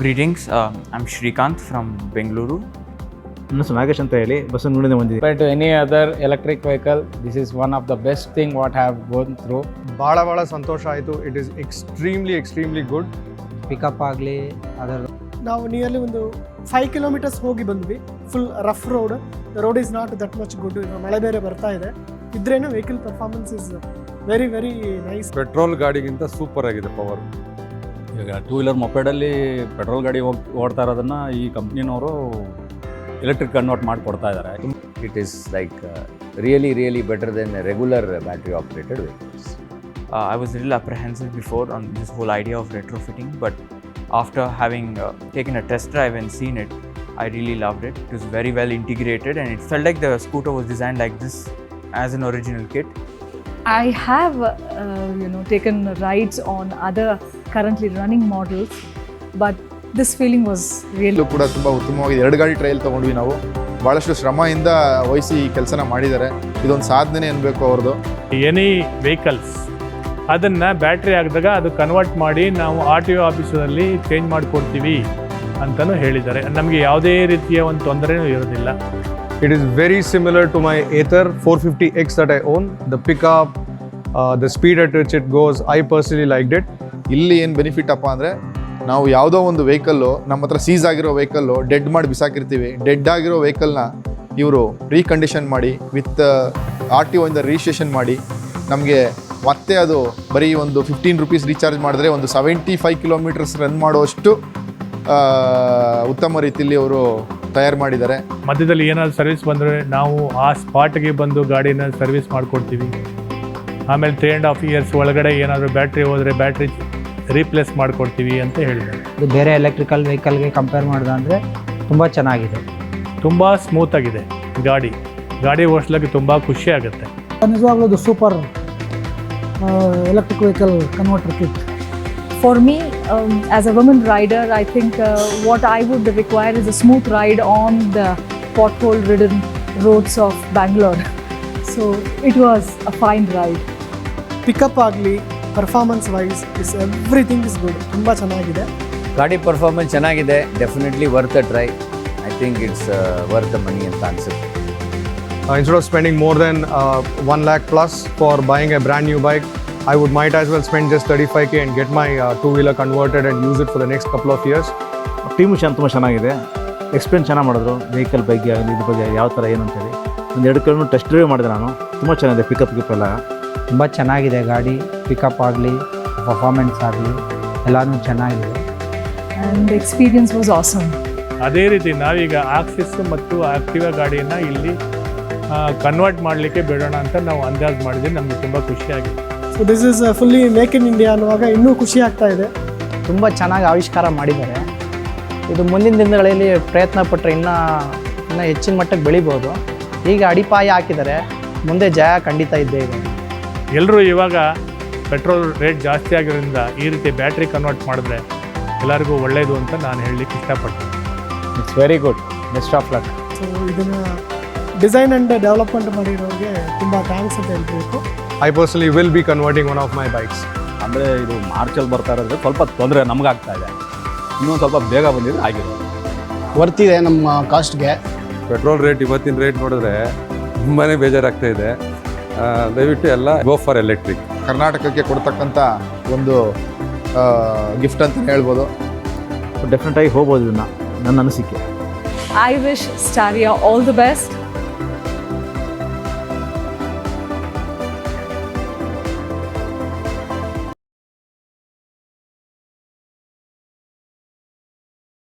Greetings, I'm Shrikant from Bengaluru. ನನ್ನ ಹೆಸರು ನಾಗೇಶ್ ಅಂತ ಹೇಳಿ ಬಸವನಗುಡಿಯಿಂದ ಬಂದಿದೆ. Compared to any other electric vehicle, this is one of the best thing what I have gone through. ಭಾಳ ಸಂತೋಷ ಆಯಿತು. It is extremely good. Pickup ಆಗಲಿ ಅದರ ನಾವು ನಿಯರ್ಲಿ ಒಂದು 5 ಕಿಲೋಮೀಟರ್ಸ್ ಹೋಗಿ ಬಂದ್ವಿ. Full rough road. The road is not that much good. ಮಳೆ ಬೇರೆ ಬರ್ತಾ ಇದೆ. ಇದ್ರೇನು vehicle performance is very nice. Petrol ಗಾಡಿಗಿಂತ ಸೂಪರ್ ಆಗಿದೆ ಪವರ್. ಈಗ ಟೂ ವೀಲರ್ ಮೊಪೆಡಲ್ಲಿ ಪೆಟ್ರೋಲ್ ಗಾಡಿ ಓಡ್ತಾ ಇರೋದನ್ನು ಈ ಕಂಪ್ನಿನವರು ಎಲೆಕ್ಟ್ರಿಕ್ ಕನ್ವರ್ಟ್ ಮಾಡಿಕೊಡ್ತಾ ಇದ್ದಾರೆ. It is like really better than a regular battery operated vehicles. I was a little apprehensive before on this whole idea of retrofitting, but after having taken a test drive and seen it, I really loved it. It was very well integrated and it felt like the scooter was designed like this as an original kit. I have taken rides on other currently running models, but this feeling was really ಕೂಡ ತುಂಬ ಉತ್ತಮವಾಗಿದೆ. 2 ಗಾಡಿ trial ತೊಗೊಂಡ್ವಿ ನಾವು. ಭಾಳಷ್ಟು ಶ್ರಮದಿಂದ ವಹಿಸಿ ಈ ಕೆಲಸನ ಮಾಡಿದ್ದಾರೆ. ಇದೊಂದು ಸಾಧನೆ ಅನ್ಬೇಕು ಅವ್ರದ್ದು. ಎನಿ ವೆಹಿಕಲ್ಸ್ ಅದನ್ನು ಬ್ಯಾಟ್ರಿ ಆಗಿದಾಗ ಅದು ಕನ್ವರ್ಟ್ ಮಾಡಿ ನಾವು RTO ಆಫೀಸಲ್ಲಿ ಚೇಂಜ್ ಮಾಡಿಕೊಡ್ತೀವಿ ಅಂತಲೂ ಹೇಳಿದ್ದಾರೆ. ನಮಗೆ ಯಾವುದೇ ರೀತಿಯ ಒಂದು ತೊಂದರೆಯೂ ಇರೋದಿಲ್ಲ. It is very similar to my Ather 450X that I own. The pickup, the speed at which it goes, I personally liked it. ಇಲ್ಲಿ ಏನು ಬೆನಿಫಿಟ್ ಅಪ್ಪ ಅಂದರೆ ನಾವು ಯಾವುದೋ ಒಂದು ವೆಹಿಕಲ್ಲು ನಮ್ಮ ಹತ್ರ ಸೀಸ್ ಆಗಿರೋ ವೆಹಿಕಲ್ಲು ಡೆಡ್ ಮಾಡಿ ಬಿಸಾಕಿರ್ತೀವಿ. ಡೆಡ್ ಆಗಿರೋ ವೆಹಿಕಲ್ನ ಇವರು ರೀಕಂಡೀಷನ್ ಮಾಡಿ ವಿತ್ RTO ಇಂದ ರಿಜಿಸ್ಟ್ರೇಷನ್ ಮಾಡಿ ನಮಗೆ ಮತ್ತೆ ಅದು ಬರೀ ಒಂದು 15 ರೂಪೀಸ್ ರೀಚಾರ್ಜ್ ಮಾಡಿದ್ರೆ ಒಂದು 75 ಕಿಲೋಮೀಟರ್ಸ್ ರನ್ ಮಾಡುವಷ್ಟು ಉತ್ತಮ ರೀತಿಯಲ್ಲಿ ಅವರು ತಯಾರು ಮಾಡಿದ್ದಾರೆ. ಮಧ್ಯದಲ್ಲಿ ಏನಾದರೂ ಸರ್ವಿಸ್ ಬಂದರೆ ನಾವು ಆ ಸ್ಪಾಟ್ಗೆ ಬಂದು ಗಾಡಿನ ಸರ್ವಿಸ್ ಮಾಡಿಕೊಡ್ತೀವಿ. ಆಮೇಲೆ 3.5 ಇಯರ್ಸ್ ಒಳಗಡೆ ಏನಾದರೂ ಬ್ಯಾಟ್ರಿ ಹೋದರೆ ಬ್ಯಾಟ್ರಿ ರೀಪ್ಲೇಸ್ ಮಾಡಿಕೊಡ್ತೀವಿ ಅಂತ ಹೇಳಿದ್ದಾರೆ. ಇದು ಬೇರೆ ಎಲೆಕ್ಟ್ರಿಕಲ್ ವೆಹಿಕಲ್ಗೆ ಕಂಪೇರ್ ಮಾಡಿದ್ರೆ ತುಂಬ ಚೆನ್ನಾಗಿದೆ. ತುಂಬ ಸ್ಮೂತಾಗಿದೆ ಗಾಡಿ ಓಡಿಸ್ಲಿಕ್ಕೆ ತುಂಬ ಖುಷಿ ಆಗುತ್ತೆ. ನಿಜವಾಗ್ಲೂ ಅದು super electric vehicle converter kit. For me, as a woman rider, I think what I would require is a smooth ride on the pothole-ridden roads of Bangalore. So it was a fine ride. Pickup ಆಗಲಿ performance wise is everything is good. ತುಂಬ ಚೆನ್ನಾಗಿದೆ. ಗಾಡಿ performance ಚೆನ್ನಾಗಿದೆ. Definitely worth a try. I think it's worth the money ಅಂತ ಅನ್ಸುತ್ತೆ. Instead of spending more than 1 lakh plus for buying a brand new bike, I might as well spend just 35K and get my two-wheeler converted and use it for the next couple of years. Team ತುಂಬ ಚೆನ್ನಾಗಿದೆ. Explain ಚೆನ್ನಾಗಿ ಮಾಡಿದ್ರು. Vehicle ಬಗ್ಗೆ ಆಗಲಿ ಇದ್ರ ಬಗ್ಗೆ ಯಾವ ಥರ ಏನು ಅಂತೇಳಿ ಒಂದು 2 ಕಿಲೋಮೀಟರ್ ಟೆಸ್ಟ್ ಡ್ರೈವ್ ಮಾಡಿದೆ ನಾನು. ತುಂಬ ಚೆನ್ನಾಗಿದೆ. ಪಿಕಪ್ ಎಲ್ಲ ತುಂಬ ಚೆನ್ನಾಗಿದೆ. ಗಾಡಿ ಪಿಕಪ್ ಆಗಲಿ ಪರ್ಫಾರ್ಮೆನ್ಸ್ ಆಗಲಿ ಎಲ್ಲನೂ ಚೆನ್ನಾಗಿದೆ. And the experience was awesome. ಅದೇ ರೀತಿ ನಾವೀಗ ಆಕ್ಸಿಸ್ ಮತ್ತು ಆಕ್ಟಿವಾ ಗಾಡಿಯನ್ನು ಇಲ್ಲಿ ಕನ್ವರ್ಟ್ ಮಾಡಲಿಕ್ಕೆ ಬಿಡೋಣ ಅಂತ ನಾವು ಅಂದಾಜು ಮಾಡಿದ್ವಿ. ನಮಗೆ ತುಂಬ ಖುಷಿಯಾಗಿದೆ. So this is fully make in India ಅನ್ನುವಾಗ ಇನ್ನೂ ಖುಷಿ ಆಗ್ತಾ ಇದೆ. ತುಂಬ ಚೆನ್ನಾಗಿ ಆವಿಷ್ಕಾರ ಮಾಡಿದ್ದಾರೆ. ಇದು ಮುಂದಿನ ದಿನಗಳಲ್ಲಿ ಪ್ರಯತ್ನ ಪಟ್ಟರೆ ಇನ್ನೂ ಹೆಚ್ಚಿನ ಮಟ್ಟಕ್ಕೆ ಬೆಳಿಬೋದು. ಈಗ ಅಡಿಪಾಯ ಹಾಕಿದ್ದಾರೆ. ಮುಂದೆ ಜಯ ಖಂಡಿತ ಇದ್ದೇ ಇದೆ. ಎಲ್ಲರೂ ಇವಾಗ ಪೆಟ್ರೋಲ್ ರೇಟ್ ಜಾಸ್ತಿ ಆಗಿರೋದ್ರಿಂದ ಈ ರೀತಿ ಬ್ಯಾಟ್ರಿ ಕನ್ವರ್ಟ್ ಮಾಡಿದ್ರೆ ಎಲ್ಲರಿಗೂ ಒಳ್ಳೆಯದು ಅಂತ ನಾನು ಹೇಳಲಿಕ್ಕೆ ಇಷ್ಟಪಡ್ತೀನಿ. It's very good. Best of luck. So ಇದನ್ನು ಡಿಸೈನ್ ಆ್ಯಂಡ್ ಡೆವಲಪ್ಮೆಂಟ್ ಮಾಡಿರೋರಿಗೆ ತುಂಬ ಥ್ಯಾಂಕ್ಸ್ ಅಂತ ಹೇಳ್ಬೇಕು. I personally will be converting one of my bikes. ಅಂದರೆ ಇದು ಮಾರ್ಚಲ್ಲಿ ಬರ್ತಾ ಇರೋದ್ರೆ ಸ್ವಲ್ಪ ತೊಂದರೆ ನಮಗಾಗ್ತಾ ಇದೆ. ಇನ್ನೊಂದು ಸ್ವಲ್ಪ ಬೇಗ ಬಂದಿದ್ರೆ ಆಗಿರೋದು ವರ್ತಿದೆ ನಮ್ಮ ಕಾಸ್ಟ್ಗೆ. ಪೆಟ್ರೋಲ್ ರೇಟ್ ಇವತ್ತಿನ ರೇಟ್ ನೋಡಿದ್ರೆ ತುಂಬಾ ಬೇಜಾರಾಗ್ತಾ ಇದೆ. ದಯವಿಟ್ಟು ಎಲ್ಲ ಗೋ ಫಾರ್ ಎಲೆಕ್ಟ್ರಿಕ್. ಕರ್ನಾಟಕಕ್ಕೆ ಕೊಡ್ತಕ್ಕಂಥ ಒಂದು ಗಿಫ್ಟ್ ಅಂತ ಹೇಳ್ಬೋದು. ಡೆಫಿನೆಟಾಗಿ ಹೋಗ್ಬೋದು ಇದನ್ನು ನನ್ನ ಅನಿಸಿಕೆ. I wish Staria all the best.